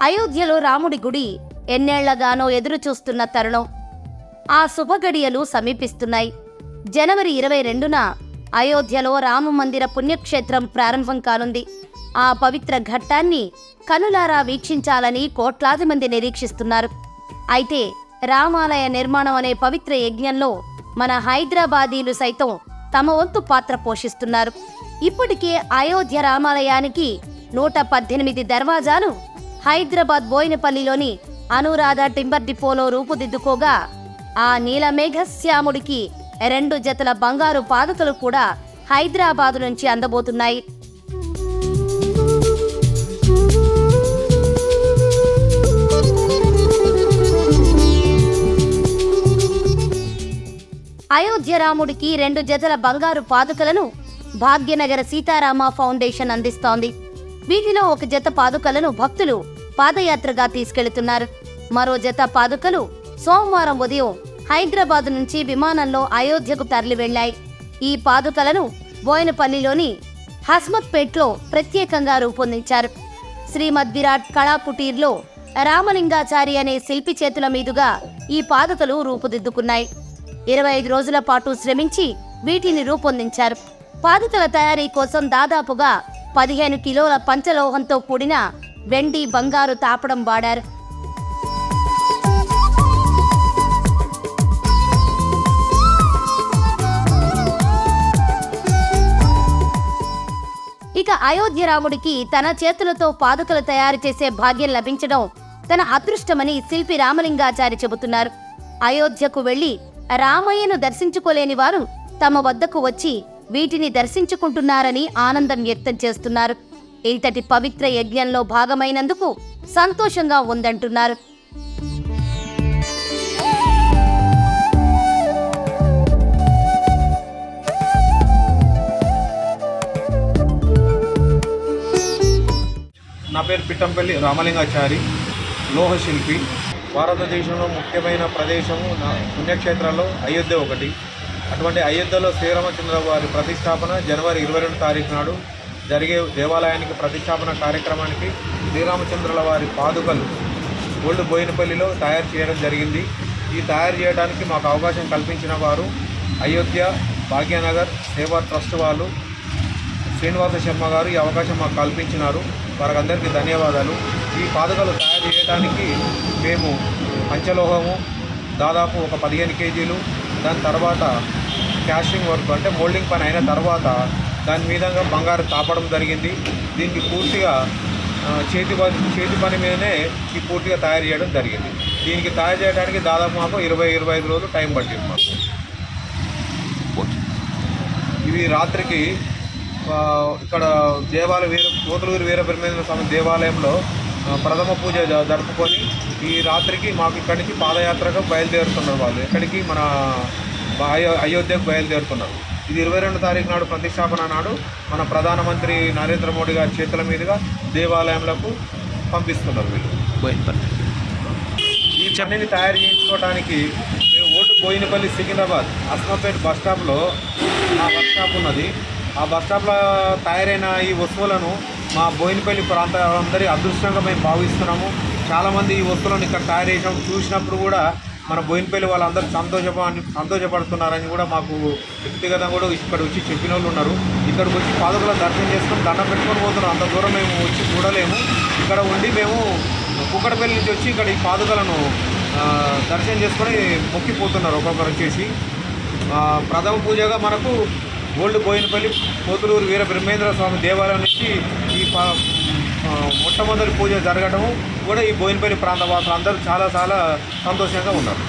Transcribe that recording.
అయోధ్యలో రాముడి గుడి ఎన్నేళ్లగానో ఎదురుచూస్తున్న తరుణం. ఆ శుభగడియలు సమీపిస్తున్నాయి. జనవరి 22న అయోధ్యలో రామమందిర పుణ్యక్షేత్రం ప్రారంభం కానుంది. ఆ పవిత్ర ఘట్టాన్ని కనులారా వీక్షించాలని కోట్లాది మంది నిరీక్షిస్తున్నారు. అయితే రామాలయ నిర్మాణం అనే పవిత్ర యజ్ఞంలో మన హైదరాబాదీలు సైతం తమ వంతు పాత్ర పోషిస్తున్నారు. ఇప్పటికే అయోధ్య రామాలయానికి 118 దర్వాజాలు హైదరాబాద్ బోయినపల్లిలోని అనురాధ టింబర్ డిపోలో రూపుదిద్దుకోగా, ఆ నీలమేఘశ్యాముడికి 2 జతల బంగారు పాదుకలు కూడా హైదరాబాదు నుంచి అందబోతున్నాయి. అయోధ్య రాముడికి 2 జతల బంగారు పాదుకలను భాగ్యనగర సీతారామ ఫౌండేషన్ అందిస్తోంది. వీటిలో 1 జత పాదుకలను భక్తులు పాదయాత్రగా తీసుకెళ్తున్నారు. మరో జత పాదుకలు సోమవారం ఉదయం హైదరాబాద్ నుంచి విమానంలో అయోధ్యకు తరలి వెళ్లాయి. ఈ పాదుకలను బోయినపల్లిలోని హస్మత్పేట్లో ప్రత్యేకంగా రూపొందించారు. శ్రీమద్ విరాట్ కళాకుటీర్లో రామలింగాచారి అనే శిల్పి చేతుల మీదుగా ఈ పాదుకలు రూపుదిద్దుకున్నాయి. 25 రోజుల పాటు శ్రమించి వీటిని రూపొందించారు. పాదుకల తయారీ కోసం దాదాపుగా 15 కిలోల పంచలోహంతో కూడిన వెండి, బంగారు తాపడం వాడారు. ఇక అయోధ్య రాముడికి తన చేతులతో పాదుకలు తయారు చేసే భాగ్యం లభించడం తన అదృష్టమని శిల్పి రామలింగాచారి చెబుతున్నారు. అయోధ్యకు వెళ్లి రామయ్యను దర్శించుకోలేని వారు తమ వద్దకు వచ్చి వీటిని దర్శించుకుంటున్నారని ఆనందం వ్యక్తం చేస్తున్నారు. ఇంతటి పవిత్ర యజ్ఞంలో భాగమైనందుకు సంతోషంగా ఉందంటున్నారు. నా పేరు పిట్టంపల్లి రామలింగాచారి, లోహ శిల్పి. భారతదేశంలో ముఖ్యమైన ప్రదేశము పుణ్యక్షేత్రాల్లో అయోధ్య ఒకటి. అటువంటి అయోధ్యలో శ్రీరామచంద్ర వారి ప్రతిష్టాపన జనవరి 22 తారీఖు నాడు జరిగే దేవాలయానికి ప్రతిష్టాపన కార్యక్రమానికి శ్రీరామచంద్రుల వారి పాదుకలు ఓల్డ్ బోయినపల్లిలో తయారు చేయడం జరిగింది. ఈ తయారు చేయడానికి మాకు అవకాశం కల్పించిన వారు అయోధ్య భాగ్యనగర్ సేవా ట్రస్ట్ వాళ్ళు శ్రీనివాస శర్మ గారు ఈ అవకాశం మాకు కల్పించినారు. వారందరికీ ధన్యవాదాలు. ఈ పాదుకలు తయారు చేయడానికి మేము పంచలోహము దాదాపు ఒక 15 కేజీలు, దాని తర్వాత క్యాస్టింగ్ వర్క్ అంటే మోల్డింగ్ పని అయిన తర్వాత దాని మీదంగా బంగారు తాపడం జరిగింది. దీనికి పూర్తిగా చేతి పని మీదనే ఈ పూర్తిగా తయారు చేయడం జరిగింది. దీనికి తయారు చేయడానికి దాదాపు మాకు 20-25 రోజులు టైం పట్టింది మాకు. ఇవి రాత్రికి ఇక్కడ పోతులూరు వీరబ్రహ్మేంద్ర స్వామి దేవాలయంలో ప్రథమ పూజ జరుపుకొని ఈ రాత్రికి మాకు ఇక్కడి నుంచి పాదయాత్రగా బయలుదేరుతున్నారు. వాళ్ళు ఎక్కడికి మన అయోధ్యకు బయలుదేరుతున్నారు. ఇది 22 తారీఖు నాడు ప్రతిష్టాపన నాడు మన ప్రధానమంత్రి నరేంద్ర మోడీ గారి చేతుల మీదుగా దేవాలయంలకు పంపిస్తున్నారు. వీళ్ళు ఈ పనిని తయారు చేయించుకోవడానికి మేము ఓటు బోయినపల్లి సికింద్రాబాద్ హస్మపేట్ బస్ స్టాప్లో ఆ బస్ స్టాప్ ఉన్నది. ఆ బస్ స్టాప్లో తయారైన ఈ వస్తువులను మా బోయినపల్లి ప్రాంతాలందరి అదృష్టంగా మేము భావిస్తున్నాము. చాలామంది ఈ వస్తువులను ఇక్కడ తయారు చేసాం చూసినప్పుడు కూడా మన బోయినపల్లి వాళ్ళందరూ సంతోషపడుతున్నారని కూడా మాకు వ్యక్తిగతంగా కూడా ఇక్కడ వచ్చి చెప్పిన వాళ్ళు ఉన్నారు. ఇక్కడికి వచ్చి పాదుకల దర్శనం చేసుకొని దండం పెట్టుకొని పోతున్నాం. అంత దూరం మేము వచ్చి చూడలేము. ఇక్కడ ఉండి మేము కుక్కడపల్లి నుంచి వచ్చి ఇక్కడ ఈ పాదుకలను దర్శనం చేసుకొని మొక్కిపోతున్నారు. ఒక్కొక్కరు వచ్చేసి ప్రథమ పూజగా మనకు ఓల్డ్ బోయినపల్లి పోతులూరు వీర బ్రహ్మేంద్ర స్వామి దేవాలయం నుంచి ఈ మొట్టమొదటి పూజ జరగడము కూడా ఈ బోయినపల్లి ప్రాంత వాసులు అందరూ చాలా సంతోషంగా ఉన్నారు.